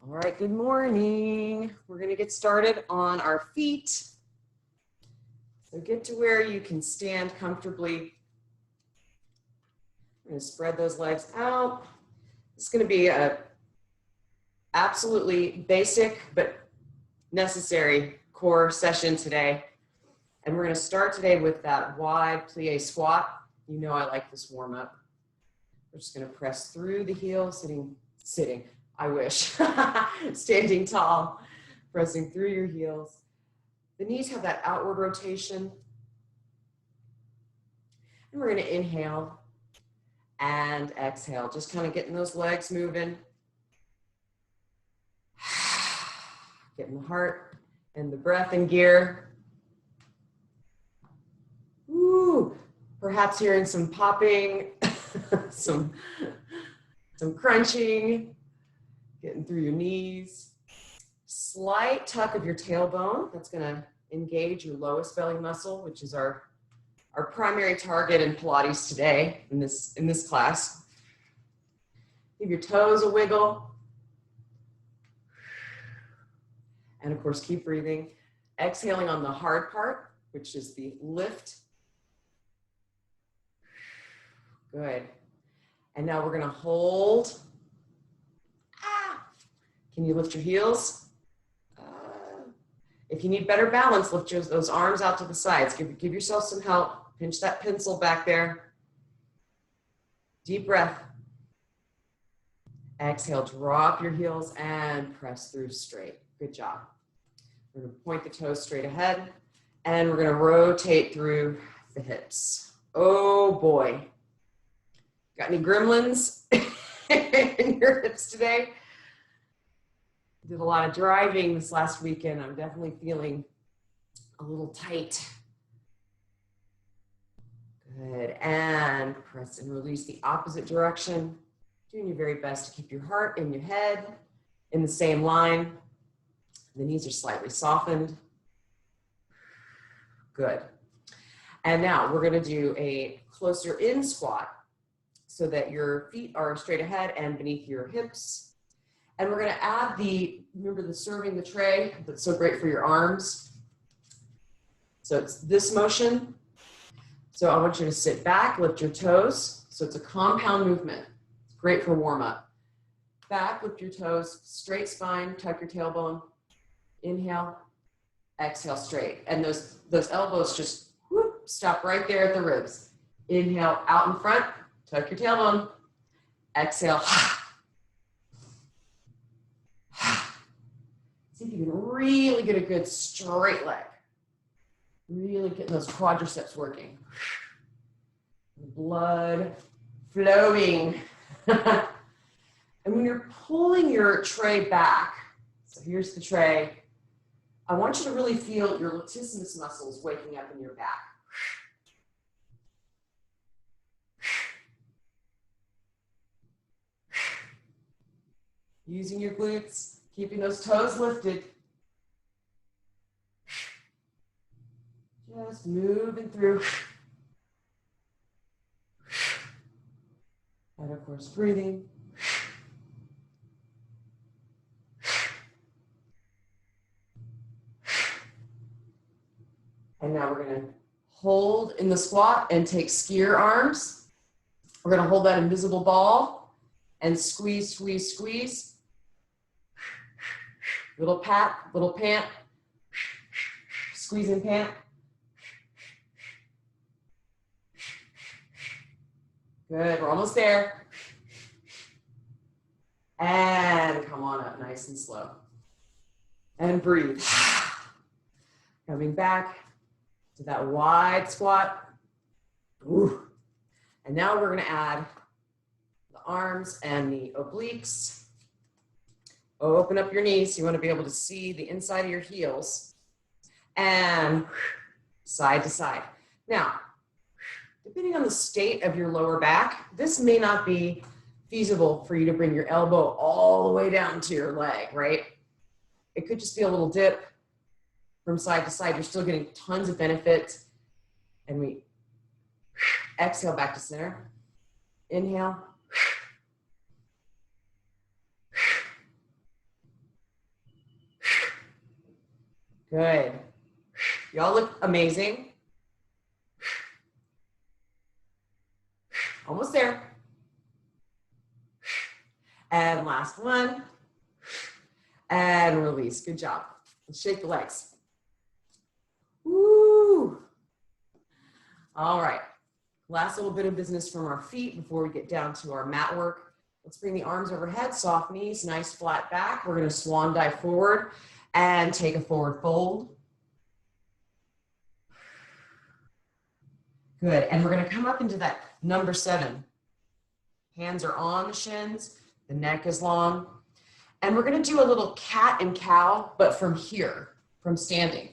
All right, good morning. We're going to get started on our feet. So get to where you can stand comfortably. We're going to spread those legs out. It's going to be a absolutely basic but necessary core session today. And we're going to start today with that wide plie squat. You know I like this warm up. We're just going to press through the heel, sitting. I wish. Standing tall, pressing through your heels. The knees have that outward rotation. And we're going to inhale and exhale, just kind of getting those legs moving. Getting the heart and the breath in gear. Woo! Perhaps hearing some popping, some crunching. Getting through your knees. Slight tuck of your tailbone. That's going to engage your lowest belly muscle, which is our primary target in Pilates today in this class. Give your toes a wiggle. And of course, keep breathing. Exhaling on the hard part, which is the lift. Good. And now we're going to hold. Can you lift your heels? If you need better balance, lift those arms out to the sides. Give yourself some help. Pinch that pencil back there. Deep breath. Exhale, drop your heels and press through straight. Good job. We're going to point the toes straight ahead and we're going to rotate through the hips. Oh boy. Got any gremlins in your hips today? Did a lot of driving this last weekend. I'm definitely feeling a little tight. Good, and press and release the opposite direction. Doing your very best to keep your heart and your head in the same line. The knees are slightly softened. Good. And now we're gonna do a closer in squat so that your feet are straight ahead and beneath your hips. And we're going to add remember the serving the tray, that's so great for your arms. So it's this motion. So I want you to sit back, lift your toes. So it's a compound movement. It's great for warm up. Back, lift your toes, straight spine, tuck your tailbone. Inhale, exhale straight. And those elbows just stop right there at the ribs. Inhale, out in front, tuck your tailbone. Exhale. See if you can really get a good straight leg. Really getting those quadriceps working. Blood flowing. And when you're pulling your tray back, so here's the tray, I want you to really feel your latissimus muscles waking up in your back. Using your glutes. Keeping those toes lifted. Just moving through. And of course, breathing. And now we're going to hold in the squat and take skier arms. We're going to hold that invisible ball and squeeze, squeeze, squeeze. Little pat, little pant, squeeze and pant. Good, we're almost there. And come on up nice and slow. And breathe. Coming back to that wide squat. Ooh. And now we're gonna add the arms and the obliques. Open up your knees. You want to be able to see the inside of your heels and side to side. Now, depending on the state of your lower back, this may not be feasible for you to bring your elbow all the way down to your leg, right? It could just be a little dip from side to side. You're still getting tons of benefit. And we exhale back to center. Inhale. Good. Y'all look amazing. Almost there. And last one. And release. Good job. Let's shake the legs. Woo. All right. Last little bit of business from our feet before we get down to our mat work. Let's bring the arms overhead, soft knees, nice flat back. We're going to swan dive forward and take a forward fold. Good. And we're going to come up into that number 7. Hands are on the shins. The neck is long. And we're going to do a little cat and cow, but from here, from standing.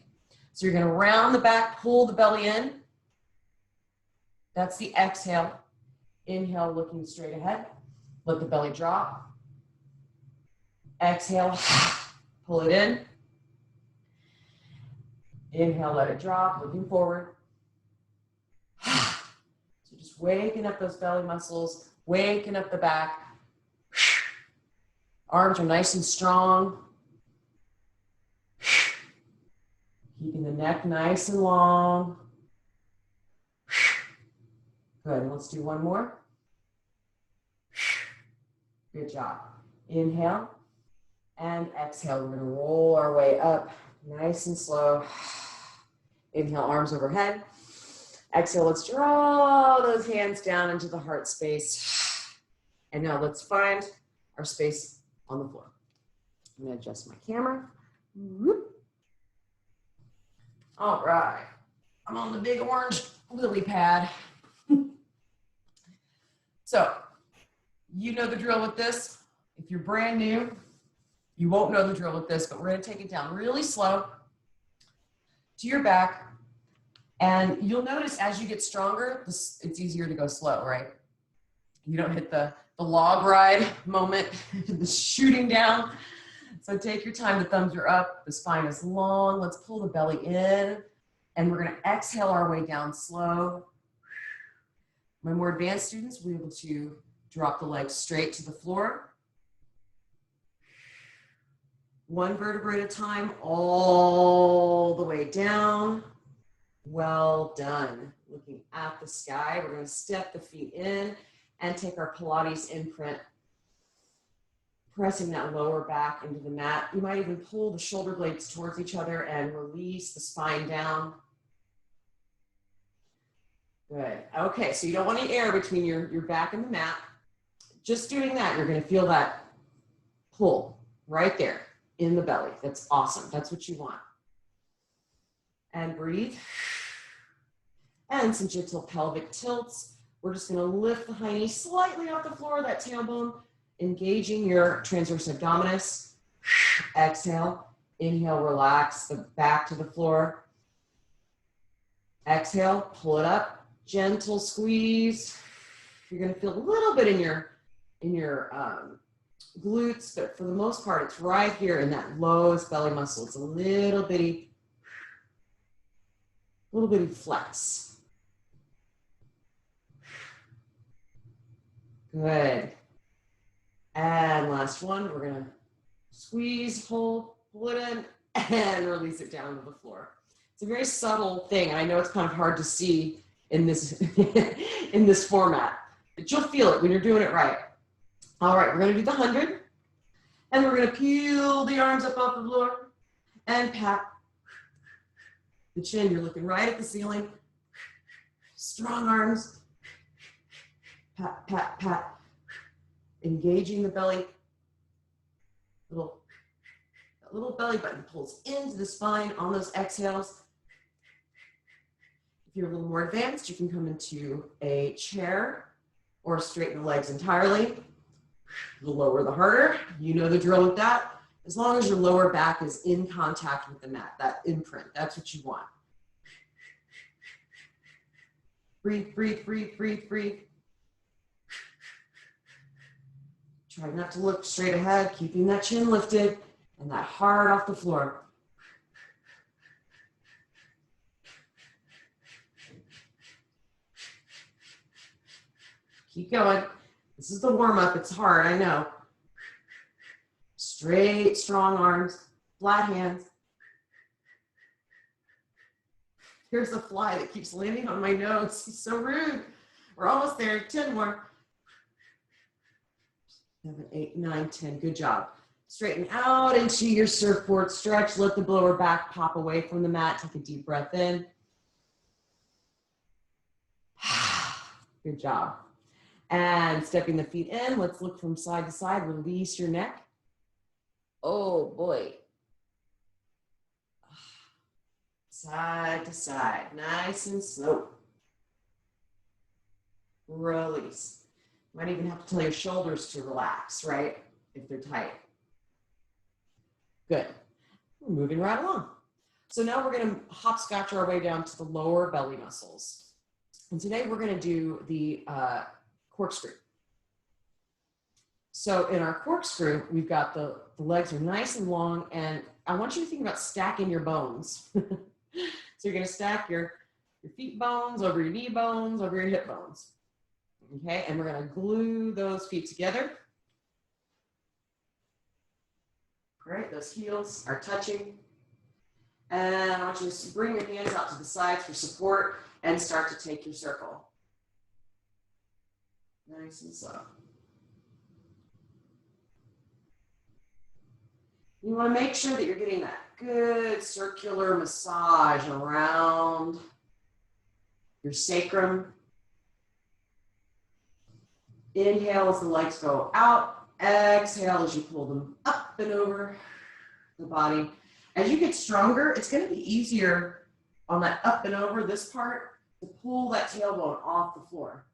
So you're going to round the back, pull the belly in. That's the exhale. Inhale, looking straight ahead. Let the belly drop. Exhale, pull it in. Inhale, let it drop, looking forward. So just waking up those belly muscles, waking up the back. Arms are nice and strong. Keeping the neck nice and long. Good, let's do one more. Good job. Inhale and exhale. We're gonna roll our way up nice and slow. Inhale, arms overhead. Exhale, let's draw those hands down into the heart space. And now let's find our space on the floor. I'm gonna adjust my camera. Whoop. All right, I'm on the big orange lily pad. So, you know the drill with this. If you're brand new, you won't know the drill with this, but we're gonna take it down really slow to your back. And you'll notice as you get stronger, it's easier to go slow, right? You don't hit the log ride moment, the shooting down. So take your time, the thumbs are up, the spine is long. Let's pull the belly in, and we're gonna exhale our way down slow. My more advanced students will be able to drop the legs straight to the floor. One vertebrae at a time, all the way down. Well done. Looking at the sky, we're going to step the feet in and take our Pilates imprint, pressing that lower back into the mat. You might even pull the shoulder blades towards each other and release the spine down. Good. Okay, so you don't want any air between your back and the mat. Just doing that, you're going to feel that pull right there in the belly. That's awesome. That's what you want. And breathe. And some gentle pelvic tilts. We're just going to lift the high knee slightly off the floor, that tailbone, engaging your transverse abdominis. Exhale. Inhale, relax the back to the floor. Exhale, pull it up. Gentle squeeze. You're going to feel a little bit in your glutes, but for the most part, it's right here in that lowest belly muscle. It's a little bitty flex. Good. And last one, we're going to squeeze, hold, pull it in, and release it down to the floor. It's a very subtle thing, and I know it's kind of hard to see in this in this format, but you'll feel it when you're doing it right. All right, we're going to do the 100, and we're going to peel the arms up off the floor and pat the chin. You're looking right at the ceiling. Strong arms. Pat, pat, pat. Engaging the belly. That little belly button pulls into the spine on those exhales. If you're a little more advanced, you can come into a chair or straighten the legs entirely. The lower, the harder. You know the drill with that. As long as your lower back is in contact with the mat, that imprint, that's what you want. Breathe, breathe, breathe, breathe, breathe. Try not to look straight ahead, keeping that chin lifted and that heart off the floor. Keep going. This is the warm-up. It's hard, I know. Straight, strong arms, flat hands. Here's the fly that keeps landing on my nose. He's so rude. We're almost there. 10 more. 7, 8, 9, 10. Good job. Straighten out into your surfboard stretch. Let the lower back pop away from the mat. Take a deep breath in. Good job. And stepping the feet in. Let's look from side to side. Release your neck. Oh boy. Side to side. Nice and slow. Release. Might even have to tell your shoulders to relax, right? If they're tight. Good. We're moving right along. So now we're going to hopscotch our way down to the lower belly muscles. And today we're going to do the corkscrew. So in our corkscrew, we've got the legs are nice and long, and I want you to think about stacking your bones. So you're going to stack your feet bones over your knee bones, over your hip bones. Okay, and we're going to glue those feet together. Great, those heels are touching. And I want you to bring your hands out to the sides for support and start to take your circle. Nice and slow. You want to make sure that you're getting that good circular massage around your sacrum. Inhale as the legs go out. Exhale as you pull them up and over the body. As you get stronger, it's going to be easier on that up and over, this part, to pull that tailbone off the floor.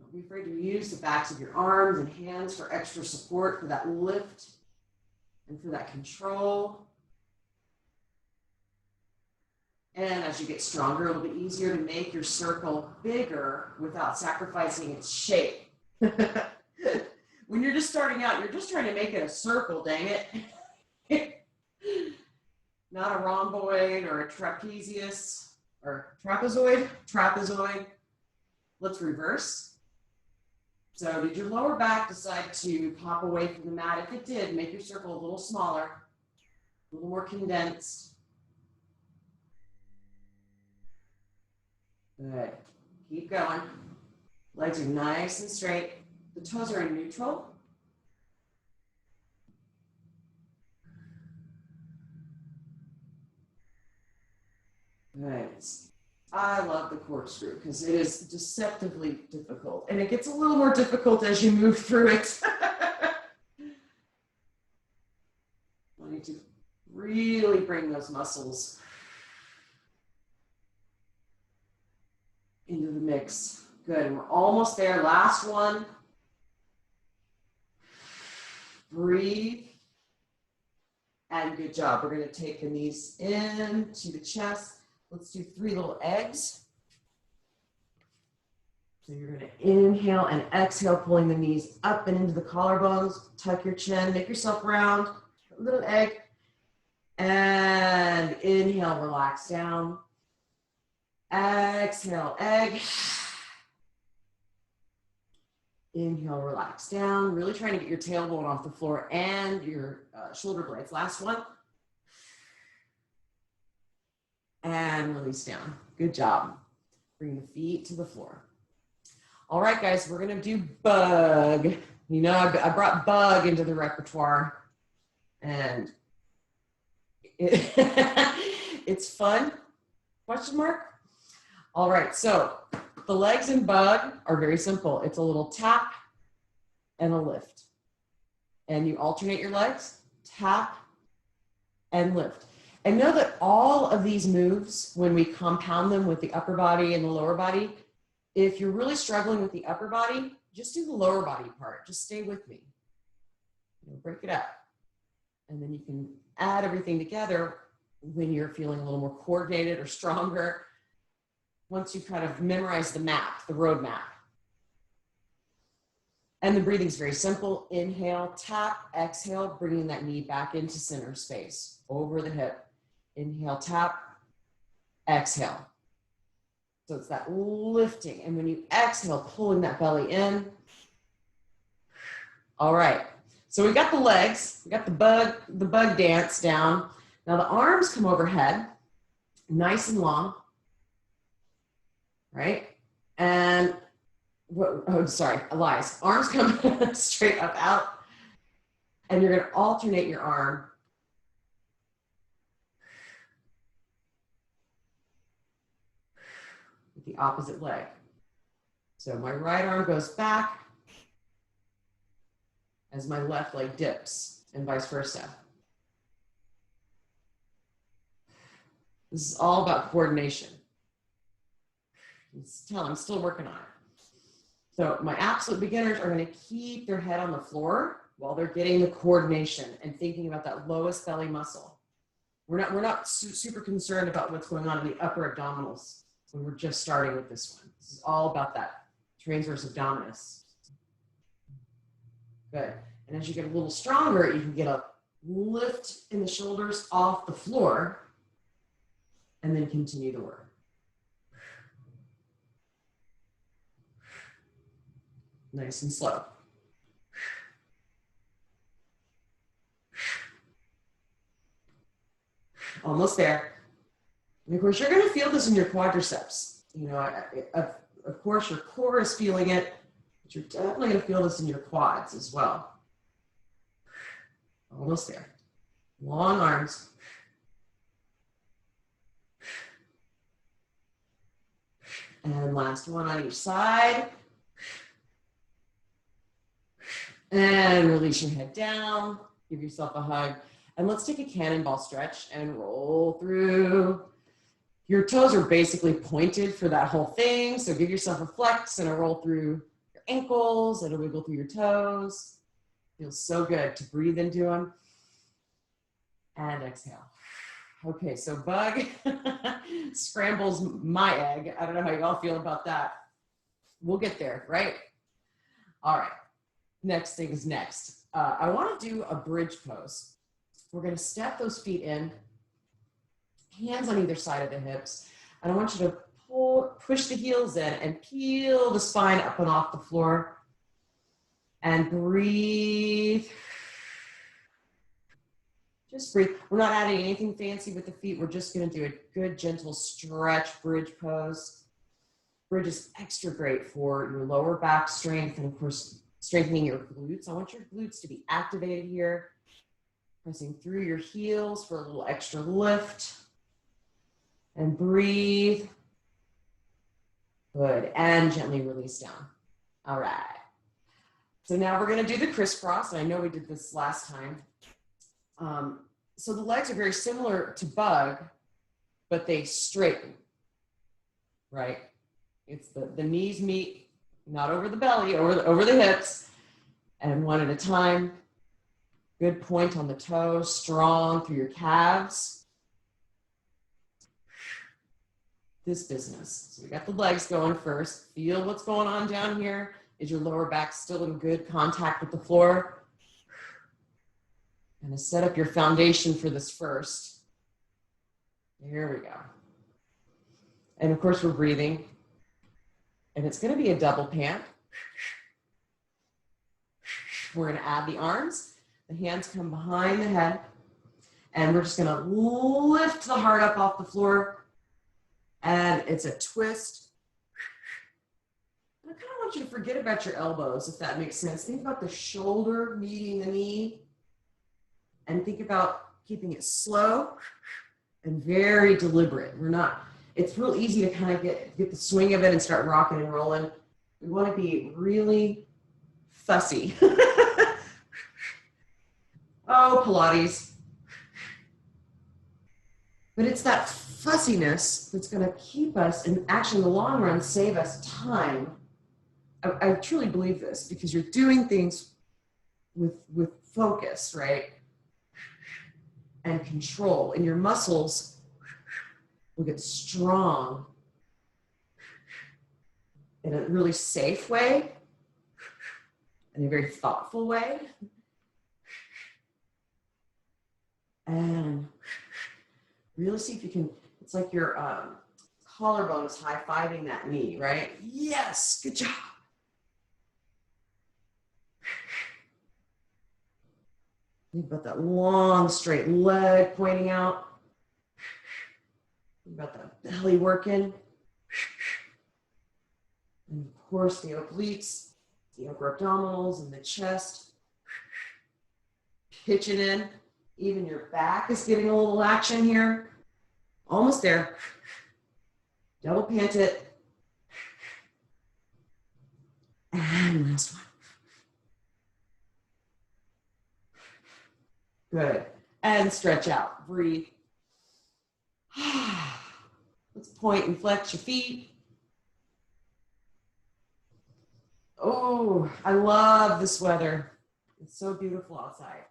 Don't be afraid to use the backs of your arms and hands for extra support, for that lift and for that control. And as you get stronger, it'll be easier to make your circle bigger without sacrificing its shape. When you're just starting out, you're just trying to make it a circle, dang it. Not a rhomboid or a trapezius or trapezoid. Let's reverse. So did your lower back decide to pop away from the mat? If it did, make your circle a little smaller, a little more condensed. Good. Keep going. Legs are nice and straight. The toes are in neutral. Good. I love the corkscrew because it is deceptively difficult, and it gets a little more difficult as you move through it. I need to really bring those muscles into the mix. Good, and we're almost there. Last one. Breathe. And good job. We're going to take the knees in to the chest. Let's do 3 little eggs. So you're going to inhale and exhale, pulling the knees up and into the collarbones. Tuck your chin, make yourself round. A little egg. And inhale, relax down. Exhale, egg. Inhale, relax down. Really trying to get your tailbone off the floor and your shoulder blades. Last one. And release down. Good job. Bring the feet to the floor. All right, guys, we're going to do bug. You know, I brought bug into the repertoire, and it's fun, question mark? All right, so the legs in bug are very simple. It's a little tap and a lift. And you alternate your legs, tap and lift. And know that all of these moves, when we compound them with the upper body and the lower body, if you're really struggling with the upper body, just do the lower body part. Just stay with me. Break it up. And then you can add everything together when you're feeling a little more coordinated or stronger. Once you kind of memorize the map, the road map. And the breathing is very simple. Inhale, tap, exhale, bringing that knee back into center space, over the hip. Inhale, tap, exhale. So it's that lifting. And when you exhale, pulling that belly in. All right. So we got the legs, we got the bug dance down. Now the arms come overhead, nice and long, right? And, lies. Arms come straight up out, and you're gonna alternate your arm with the opposite leg. So my right arm goes back as my left leg dips, and vice versa. This is all about coordination. I'm still working on it. So my absolute beginners are going to keep their head on the floor while they're getting the coordination and thinking about that lowest belly muscle. We're not super concerned about what's going on in the upper abdominals when we're just starting with this one. This is all about that transverse abdominis. Good. And as you get a little stronger, you can get a lift in the shoulders off the floor and then continue the work. Nice and slow. Almost there. And of course, you're going to feel this in your quadriceps. You know, of course, your core is feeling it, but you're definitely going to feel this in your quads as well. Almost there. Long arms. And last one on each side. And release your head down. Give yourself a hug. And let's take a cannonball stretch and roll through. Your toes are basically pointed for that whole thing. So give yourself a flex and a roll through your ankles and a wiggle through your toes. Feels so good to breathe into them. And exhale. Okay, so bug scrambles my egg. I don't know how y'all feel about that. We'll get there, right? All right, next thing is next. I want to do a bridge pose. We're going to step those feet in, hands on either side of the hips. And I want you to push the heels in and peel the spine up and off the floor. And breathe. Just breathe. We're not adding anything fancy with the feet. We're just going to do a good, gentle stretch bridge pose. Bridge is extra great for your lower back strength and, of course, strengthening your glutes. I want your glutes to be activated here. Pressing through your heels for a little extra lift. And breathe. Good. And gently release down. All right. So now we're going to do the crisscross. And I know we did this last time. So the legs are very similar to bug, but they straighten, right? It's the knees meet, not over the belly, over the hips, and one at a time. Good point on the toes, strong through your calves. This business. So we got the legs going first. Feel what's going on down here. Is your lower back still in good contact with the floor? And to set up your foundation for this first. Here we go. And of course, we're breathing. And it's going to be a double pant. We're going to add the arms. The hands come behind the head. And we're just going to lift the heart up off the floor. And it's a twist. I kind of want you to forget about your elbows, if that makes sense. Think about the shoulder meeting the knee. And think about keeping it slow and very deliberate. It's real easy to kind of get the swing of it and start rocking and rolling. We want to be really fussy. Oh, Pilates. But it's that fussiness that's going to keep us, and actually in the long run, save us time. I truly believe this because you're doing things with focus, right? And control, and your muscles will get strong in a really safe way, in a very thoughtful way. And really see if you can, it's like your collarbone is high-fiving that knee, right? Yes, good job. Think about that long, straight leg pointing out. Think about that belly working. And of course, the obliques, the upper abdominals, and the chest. Pitching in. Even your back is getting a little action here. Almost there. Double pant it. And last one. Good. And stretch out. Breathe. Let's point and flex your feet. Oh, I love this weather. It's so beautiful outside.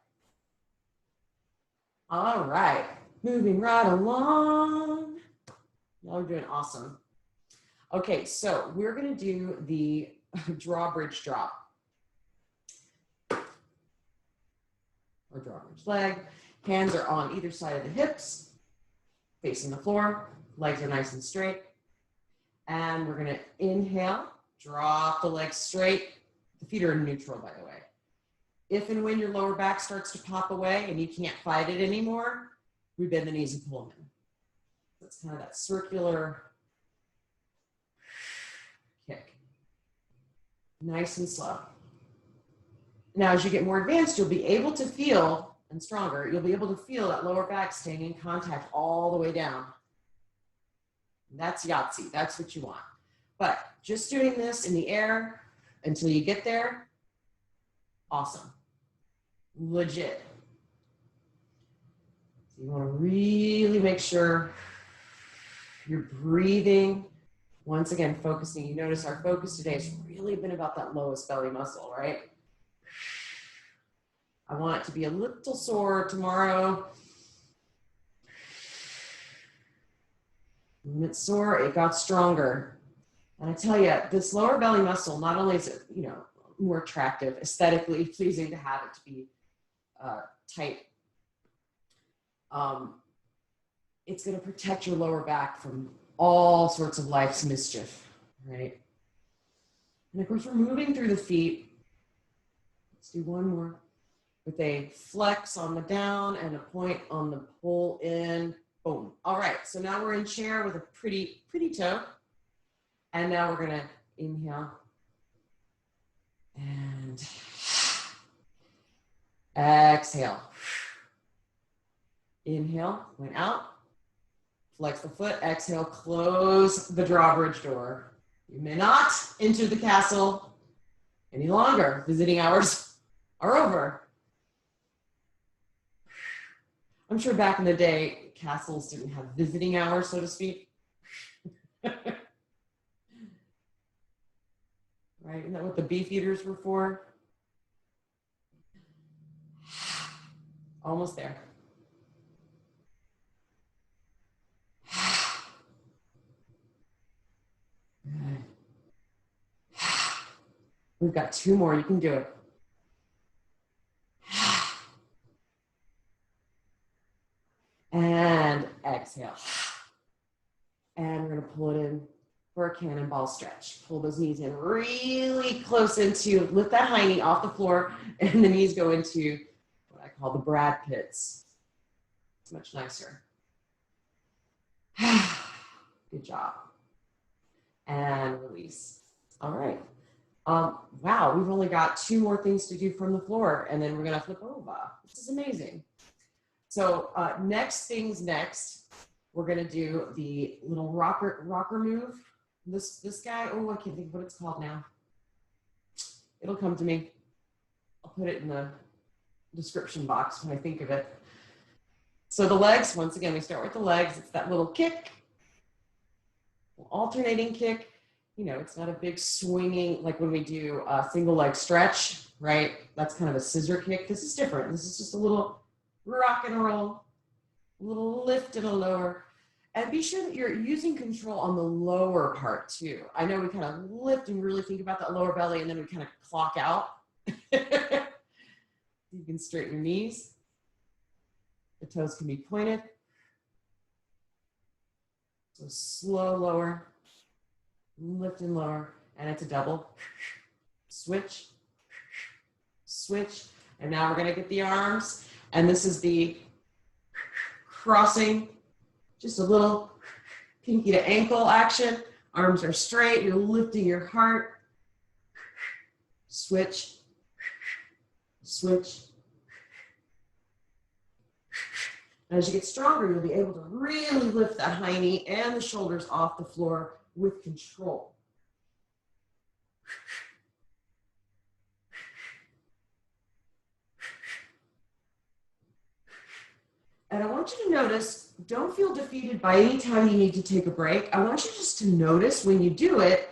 All right. Moving right along. Y'all are doing awesome. Okay, so we're going to do the drawbridge drop. Or drawbridge leg. Hands are on either side of the hips, facing the floor. Legs are nice and straight. And we're going to inhale, drop the legs straight. The feet are in neutral, by the way. If and when your lower back starts to pop away and you can't fight it anymore, we bend the knees and pull them in. That's kind of that circular kick. Nice and slow. Now, as you get more advanced, you'll be able to feel, and stronger, you'll be able to feel that lower back staying in contact all the way down. That's Yahtzee. That's what you want. But just doing this in the air until you get there, awesome. Legit. So you want to really make sure you're breathing. Once again, focusing. You notice our focus today has really been about that lowest belly muscle, right? I want it to be a little sore tomorrow. When it's sore, it got stronger. And I tell you, this lower belly muscle, not only is it, more attractive, aesthetically pleasing to have it to be tight, it's going to protect your lower back from all sorts of life's mischief, right? And of course, we're moving through the feet. Let's do one more with a flex on the down and a point on the pull in. Boom. All right. So now we're in chair with a pretty toe. And now we're going to inhale and exhale. Inhale, went out. Flex the foot. Exhale, close the drawbridge door. You may not enter the castle any longer. Visiting hours are over. I'm sure back in the day, castles didn't have visiting hours, so to speak. Right? Isn't that what the beef eaters were for? Almost there. Good. We've got two more. You can do it. And exhale. And we're going to pull it in for a cannonball stretch. Pull those knees in really close into, lift that high knee off the floor, and the knees go into what I call the Brad pits. It's much nicer. Good job. And release. All right. Wow, we've only got two more things to do from the floor, and then we're going to flip over. This is amazing. So next, we're going to do the little rocker move. This guy, oh, I can't think of what it's called now. It'll come to me. I'll put it in the description box when I think of it. So the legs, once again, we start with the legs. It's that little kick, alternating kick. It's not a big swinging, like when we do a single leg stretch, right? That's kind of a scissor kick. This is different. This is just a little rock and roll, a little lift and a lower. And be sure that you're using control on the lower part too. I know we kind of lift and really think about that lower belly, and then we kind of clock out. You can straighten your knees. The toes can be pointed. So slow lower, lift and lower, and it's a double. Switch, switch. And now we're going to get the arms And this is the crossing, just a little pinky to ankle action. Arms are straight, you're lifting your heart. Switch, switch. As you get stronger, you'll be able to really lift that high knee and the shoulders off the floor with control. And I want you to notice, don't feel defeated by any time you need to take a break. I want you just to notice when you do it,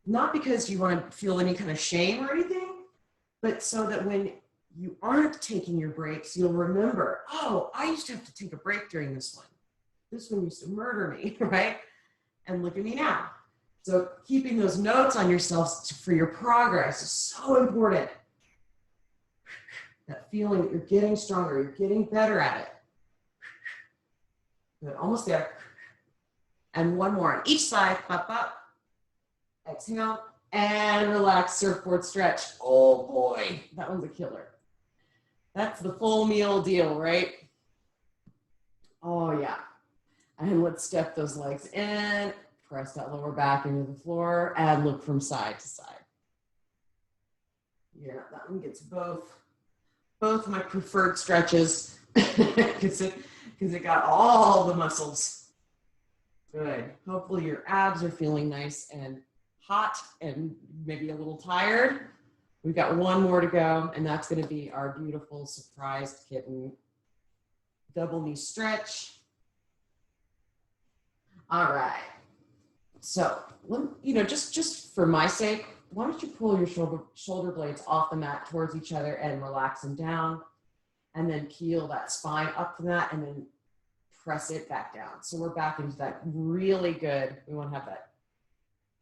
not because you want to feel any kind of shame or anything, but so that when you aren't taking your breaks, you'll remember, oh, I used to have to take a break during this one. This one used to murder me, right? And look at me now. So keeping those notes on yourself for your progress is so important. That feeling that you're getting stronger, you're getting better at it. Good, almost there. And one more on each side, up, up. Exhale, and relax, surfboard stretch. Oh boy, that one's a killer. That's the full meal deal, right? Oh yeah. And let's step those legs in, press that lower back into the floor, and look from side to side. Yeah, that one gets both my preferred stretches because it got all the muscles. Good. Hopefully your abs are feeling nice and hot and maybe a little tired. We've got one more to go, and that's going to be our beautiful surprised kitten double knee stretch. All right. So, just for my sake, why don't you pull your shoulder blades off the mat towards each other and relax them down, and then peel that spine up from that and then press it back down. So we're back into that really good. We want to have that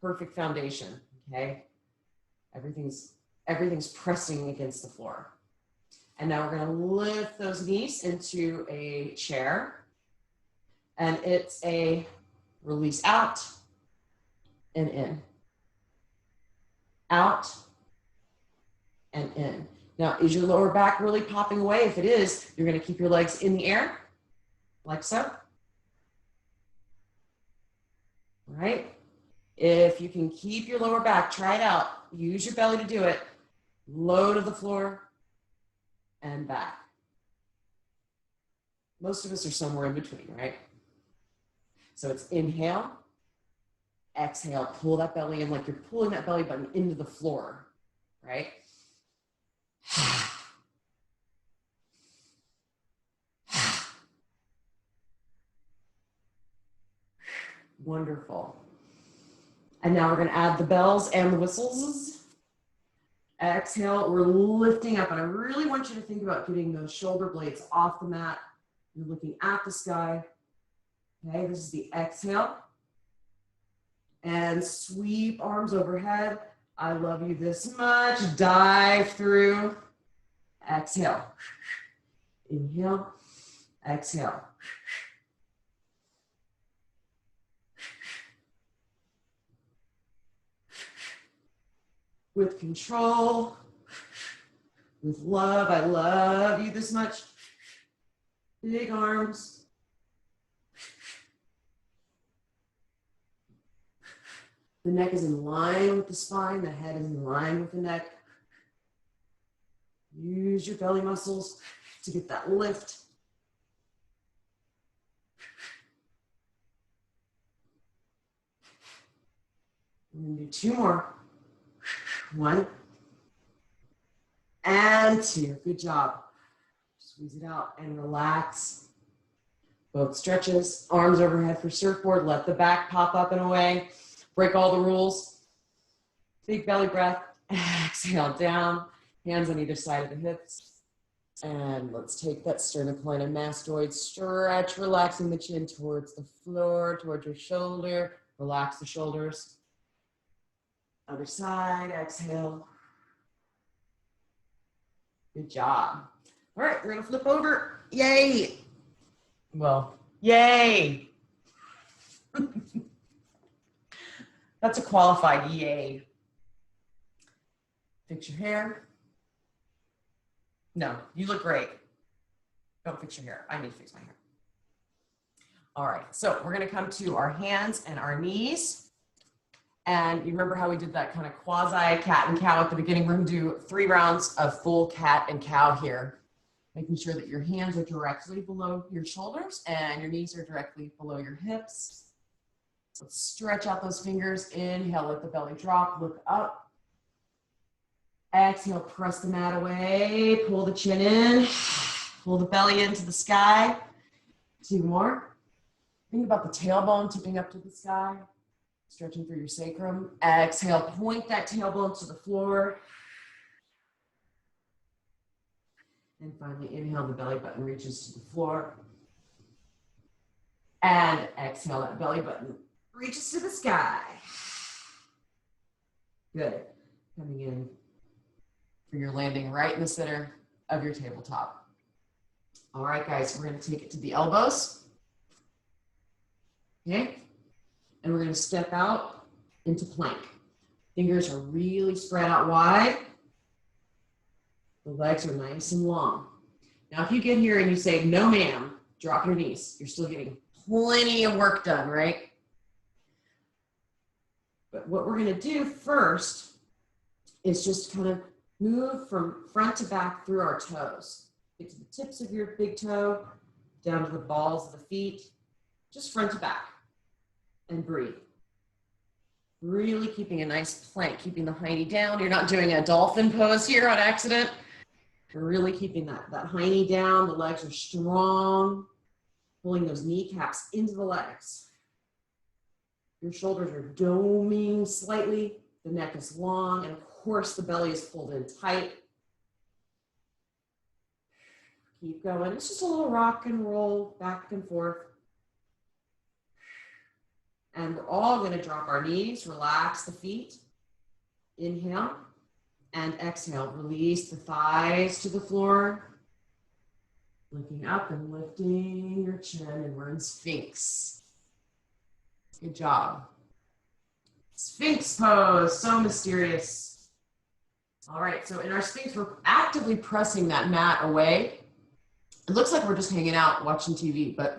perfect foundation, okay? Everything's pressing against the floor. And now we're going to lift those knees into a chair, and it's a release out and in. Out and in. Now, is your lower back really popping away? If it is, you're going to keep your legs in the air, like so. All right? If you can keep your lower back, try it out. Use your belly to do it. Low to the floor and back. Most of us are somewhere in between, right? So it's inhale, exhale, pull that belly in like you're pulling that belly button into the floor, right? Wonderful. And now we're going to add the bells and the whistles. Exhale, we're lifting up, and I really want you to think about getting those shoulder blades off the mat. You're looking at the sky. Okay, this is the exhale. And sweep arms overhead. I love you this much. Dive through. Exhale. Inhale. Exhale. With control, with love. I love you this much. Big arms. The neck is in line with the spine. The head is in line with the neck. Use your belly muscles to get that lift. We're going to do two more. 1 and 2. Good job. Squeeze it out and relax. Both stretches. Arms overhead for surfboard. Let the back pop up and away. Break all the rules. Big belly breath. Exhale down. Hands on either side of the hips. And let's take that sternocleidomastoid stretch, relaxing the chin towards the floor, towards your shoulder. Relax the shoulders. Other side, exhale. Good job. All right, we're gonna flip over. Yay. Well, yay. That's a qualified yay. Fix your hair. No, you look great. Don't fix your hair. I need to fix my hair. All right, so we're gonna come to our hands and our knees. And you remember how we did that kind of quasi cat and cow at the beginning? We're gonna do 3 rounds of full cat and cow here, making sure that your hands are directly below your shoulders and your knees are directly below your hips. Let's stretch out those fingers. Inhale, let the belly drop, look up. Exhale, press the mat away, pull the chin in, pull the belly into the sky. 2 more. Think about the tailbone tipping up to the sky, stretching through your sacrum. Exhale, point that tailbone to the floor. And finally, inhale, the belly button reaches to the floor. And exhale, that belly button reaches to the sky. Good. Coming in for your landing right in the center of your tabletop. All right, guys, we're going to take it to the elbows. Okay? And we're going to step out into plank. Fingers are really spread out wide. The legs are nice and long. Now, if you get here and you say, no, ma'am, drop your knees. You're still getting plenty of work done, right? But what we're going to do first is just kind of move from front to back through our toes. Get to the tips of your big toe, down to the balls of the feet, just front to back, and breathe. Really keeping a nice plank, keeping the hiney down. You're not doing a dolphin pose here on accident. You're really keeping that hiney down. The legs are strong, pulling those kneecaps into the legs. Your shoulders are doming slightly. The neck is long, and of course the belly is pulled in tight. Keep going. It's just a little rock and roll back and forth. And we're all going to drop our knees, relax the feet. Inhale and exhale. Release the thighs to the floor. Looking up and lifting your chin, and we're in Sphinx. Good job. Sphinx pose, so mysterious. All right, so in our Sphinx, we're actively pressing that mat away. It looks like we're just hanging out watching TV, but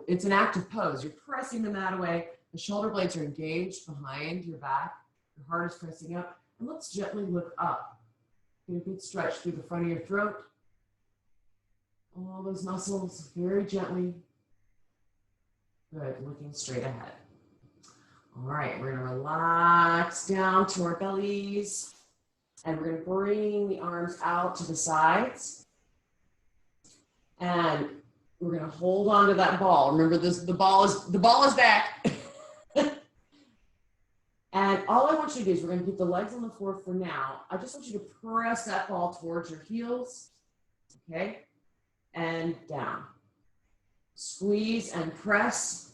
it's an active pose. You're pressing the mat away. The shoulder blades are engaged behind your back. Your heart is pressing up. And let's gently look up. Get a good stretch through the front of your throat. All those muscles, very gently. Good, looking straight ahead. All right, we're gonna relax down to our bellies. And we're gonna bring the arms out to the sides. And we're gonna hold on to that ball. Remember this, the ball is back. And all I want you to do is we're gonna keep the legs on the floor for now. I just want you to press that ball towards your heels, okay? And down. Squeeze and press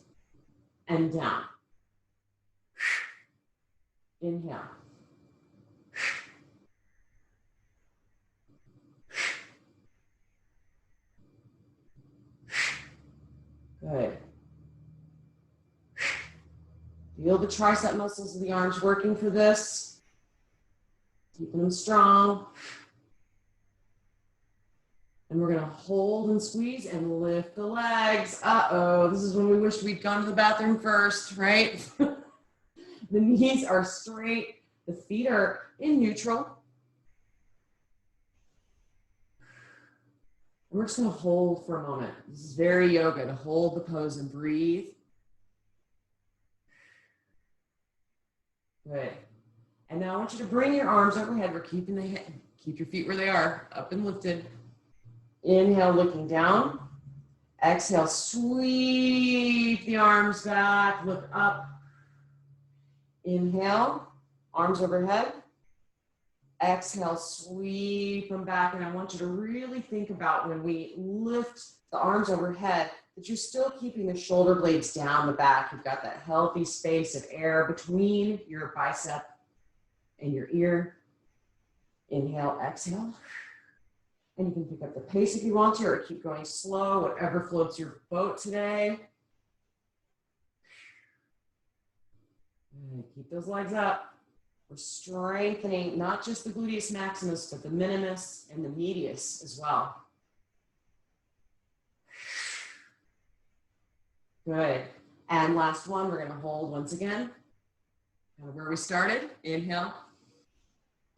and down. Inhale. Good. Feel the tricep muscles of the arms working for this. Keeping them strong. And we're going to hold and squeeze and lift the legs. Uh-oh, this is when we wish we'd gone to the bathroom first, right? The knees are straight. The feet are in neutral. And we're just going to hold for a moment. This is very yoga, to hold the pose and breathe. Good. And now I want you to bring your arms overhead. We're keeping the head, keep your feet where they are, up and lifted. Inhale, looking down. Exhale, sweep the arms back, look up. Inhale, arms overhead. Exhale, sweep them back. And I want you to really think about when we lift the arms overhead, that you're still keeping the shoulder blades down the back. You've got that healthy space of air between your bicep and your ear. Inhale, exhale. And you can pick up the pace if you want to, or keep going slow, whatever floats your boat today. And keep those legs up. We're strengthening not just the gluteus maximus, but the minimus and the medius as well. Good. And last one, we're going to hold once again. Where we started, inhale.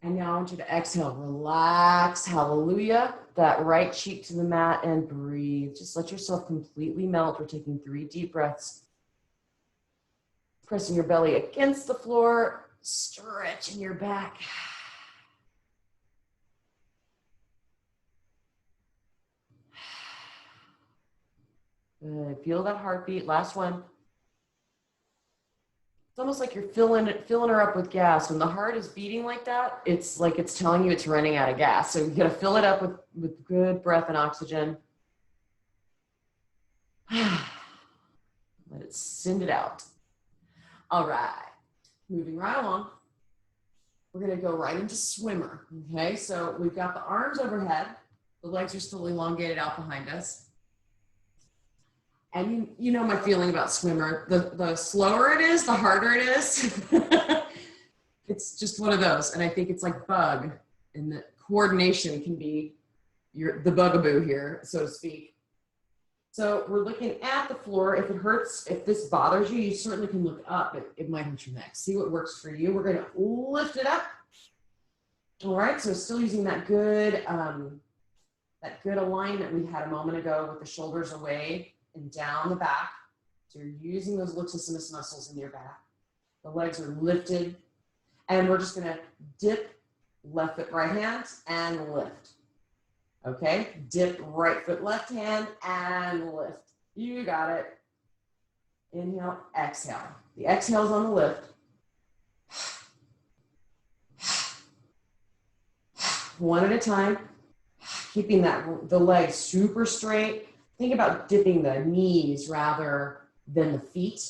And now I want you to exhale, relax, hallelujah. That right cheek to the mat and breathe. Just let yourself completely melt. We're taking 3 deep breaths. Pressing your belly against the floor, stretching your back. Good, feel that heartbeat, last one. It's almost like you're filling her up with gas. When the heart is beating like that, it's like it's telling you it's running out of gas. So you gotta fill it up with good breath and oxygen. Let it send it out. All right, moving right along. We're gonna go right into swimmer, okay? So we've got the arms overhead. The legs are still elongated out behind us. And you know my feeling about swimmer. The slower it is, the harder it is. It's just one of those. And I think it's like bug. And the coordination can be the bugaboo here, so to speak. So we're looking at the floor. If it hurts, if this bothers you, you certainly can look up. It might hurt your neck. See what works for you. We're going to lift it up. All right, so still using that good alignment we had a moment ago with the shoulders away and down the back. So you're using those latissimus muscles in your back. The legs are lifted. And we're just gonna dip left foot, right hand, and lift. Okay, dip right foot, left hand, and lift. You got it. Inhale, exhale. The exhale's on the lift. One at a time, keeping the legs super straight. Think about dipping the knees rather than the feet.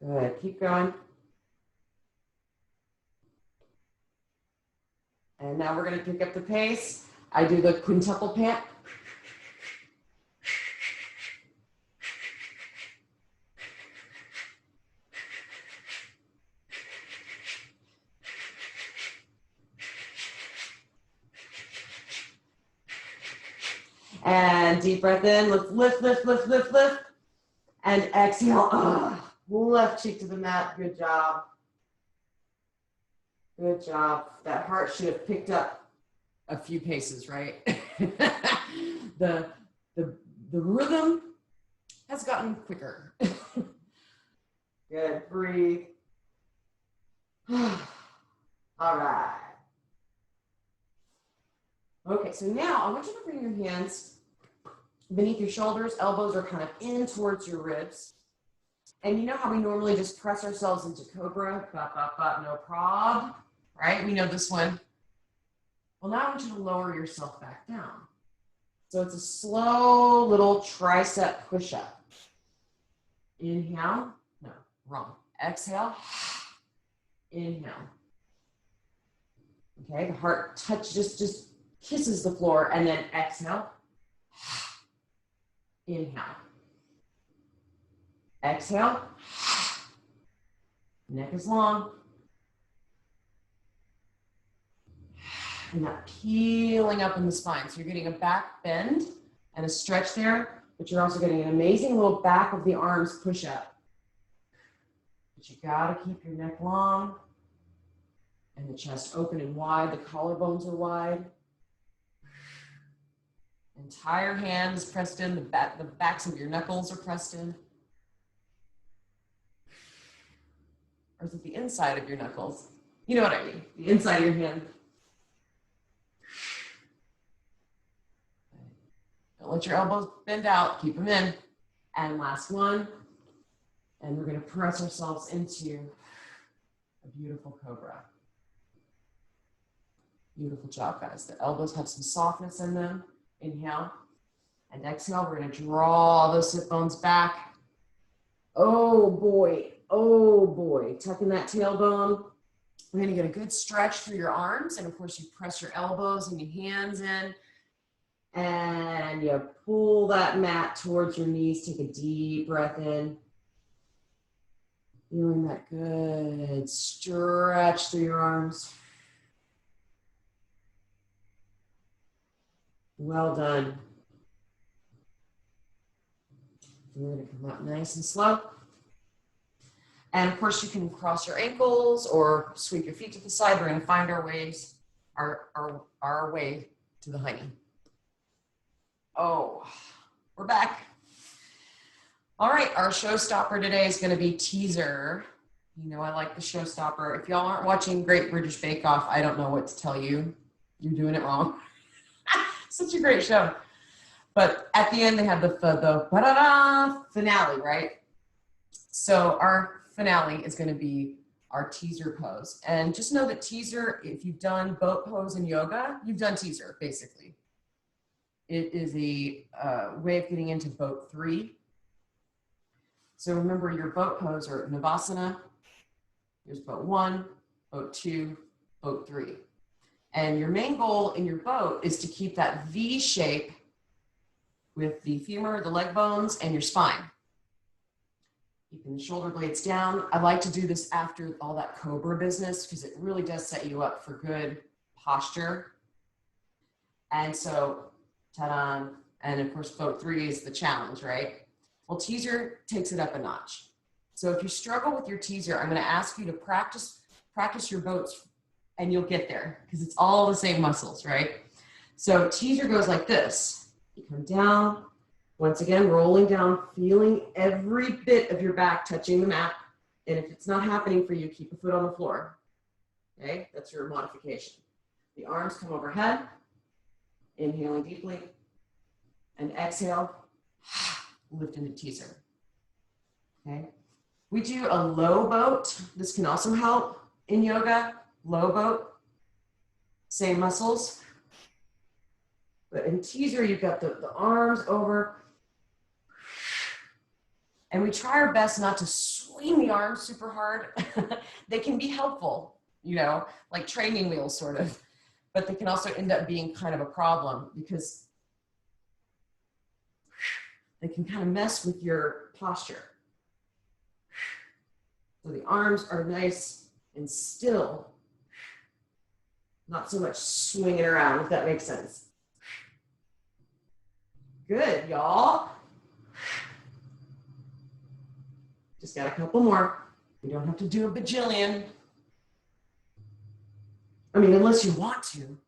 Good, keep going. And now we're gonna pick up the pace. I do the quintuple pant. And deep breath in, let's lift, lift, lift, lift, lift. And exhale, left cheek to the mat, good job. Good job. That heart should have picked up a few paces, right? The rhythm has gotten quicker. Good, breathe. All right. Okay, so now I want you to bring your hands beneath your shoulders, elbows are kind of in towards your ribs. And you know how we normally just press ourselves into cobra, no prob, right? We know this one. Well, now I want you to lower yourself back down. So it's a slow little tricep push-up. Inhale, no, wrong. Exhale, inhale. Okay, the heart just kisses the floor, and then exhale, inhale. Exhale, neck is long. And that peeling up in the spine. So you're getting a back bend and a stretch there, but you're also getting an amazing little back of the arms push up. But you gotta keep your neck long and the chest open and wide. The collarbones are wide. Entire hand is pressed in. The backs of your knuckles are pressed in. Or is it the inside of your knuckles? You know what I mean, the inside of your hand. Don't let your elbows bend out, keep them in. And last one. And we're gonna press ourselves into a beautiful cobra. Beautiful job, guys. The elbows have some softness in them. Inhale and exhale. We're gonna draw those hip bones back. Oh boy, tucking that tailbone. We're gonna get a good stretch through your arms, and of course you press your elbows and your hands in, and you pull that mat towards your knees. Take a deep breath in. Feeling that good stretch through your arms. Well done. We're going to come up nice and slow. And of course, you can cross your ankles or sweep your feet to the side. We're going to find our ways, our way to the honey. Oh, we're back. All right, our showstopper today is going to be teaser. You know, I like the showstopper. If y'all aren't watching Great British Bake Off, I don't know what to tell you. You're doing it wrong. Such a great show. But at the end, they have the finale, right? So our finale is going to be our teaser pose. And just know that teaser, if you've done boat pose in yoga, you've done teaser, basically. It is a way of getting into boat 3. So remember your boat pose or Navasana. Here's boat 1, boat 2, boat 3. And your main goal in your boat is to keep that V shape with the femur, the leg bones, and your spine. Keeping the shoulder blades down. I like to do this after all that cobra business because it really does set you up for good posture. And so, ta-da, and of course, boat 3 is the challenge, right? Well, teaser takes it up a notch. So if you struggle with your teaser, I'm going to ask you to practice your boats and you'll get there because it's all the same muscles, right? So teaser goes like this. You come down, once again, rolling down, feeling every bit of your back touching the mat. And if it's not happening for you, keep a foot on the floor. Okay, that's your modification. The arms come overhead, inhaling deeply, and exhale, lift into teaser. Okay, we do a low boat. This can also help in yoga. Low boat, same muscles. But in teaser, you've got the arms over. And we try our best not to swing the arms super hard. They can be helpful, you know, like training wheels sort of. But they can also end up being kind of a problem because they can kind of mess with your posture. So the arms are nice and still, not so much swinging around, if that makes sense. Good, y'all. Just got a couple more. You don't have to do a bajillion. I mean, unless you want to.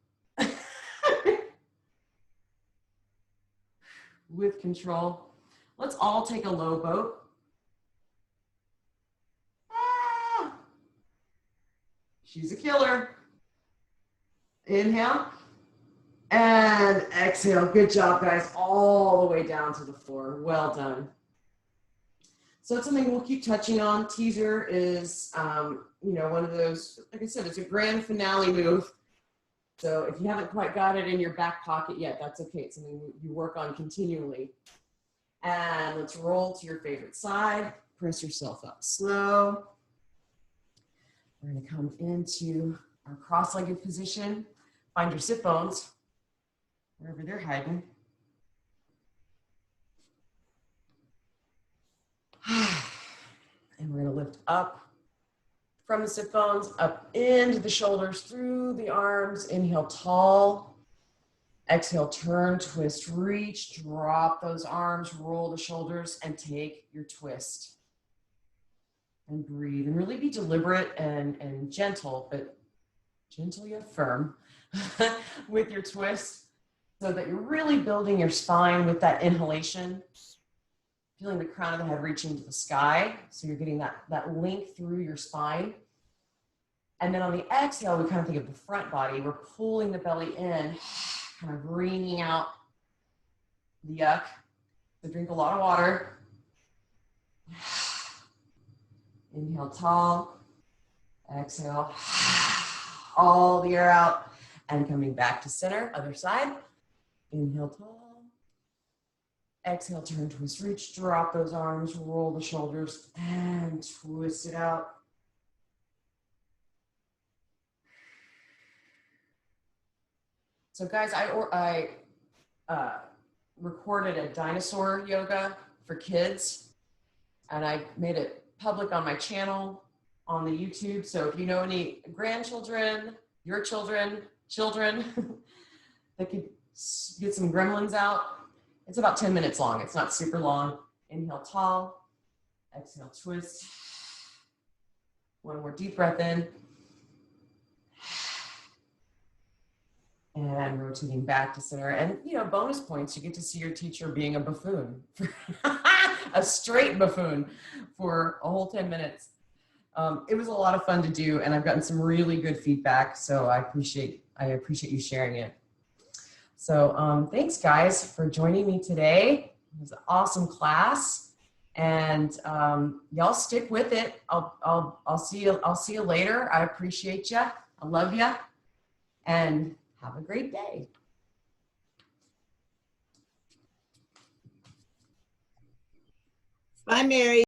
With control. Let's all take a low boat. Ah, she's a killer. Inhale and exhale. Good job, guys. All the way down to the floor. Well done. So it's something we'll keep touching on. Teaser is, you know, one of those, like I said, it's a grand finale move. So if you haven't quite got it in your back pocket yet, that's okay. It's something you work on continually. And let's roll to your favorite side. Press yourself up slow. We're going to come into our cross-legged position. Find your sit bones, wherever they're hiding. And we're going to lift up from the sit bones, up into the shoulders, through the arms. Inhale, tall. Exhale, turn, twist, reach, drop those arms, roll the shoulders, and take your twist. And breathe, and really be deliberate and gentle, but gentle yet firm with your twist so that you're really building your spine with that inhalation. Feeling the crown of the head reaching to the sky. So you're getting that link through your spine. And then on the exhale, we kind of think of the front body. We're pulling the belly in, kind of wringing out the yuck. So drink a lot of water. Inhale tall. Exhale. All the air out. And coming back to center, other side. Inhale tall. Exhale, turn, twist, reach, drop those arms, roll the shoulders, and twist it out. So guys, I recorded a dinosaur yoga for kids, and I made it public on my channel on the YouTube. So if you know any grandchildren, your children that could get some gremlins out, it's about 10 minutes long. It's not super long. Inhale tall, exhale twist. One more deep breath in. And rotating back to center. And, you know, bonus points, you get to see your teacher being a buffoon, a straight buffoon for a whole 10 minutes. It was a lot of fun to do, and I've gotten some really good feedback, so I appreciate you sharing it. So thanks, guys, for joining me today. It was an awesome class, and y'all stick with it. I'll see you later. I appreciate you. I love you, and have a great day. Bye, Mary.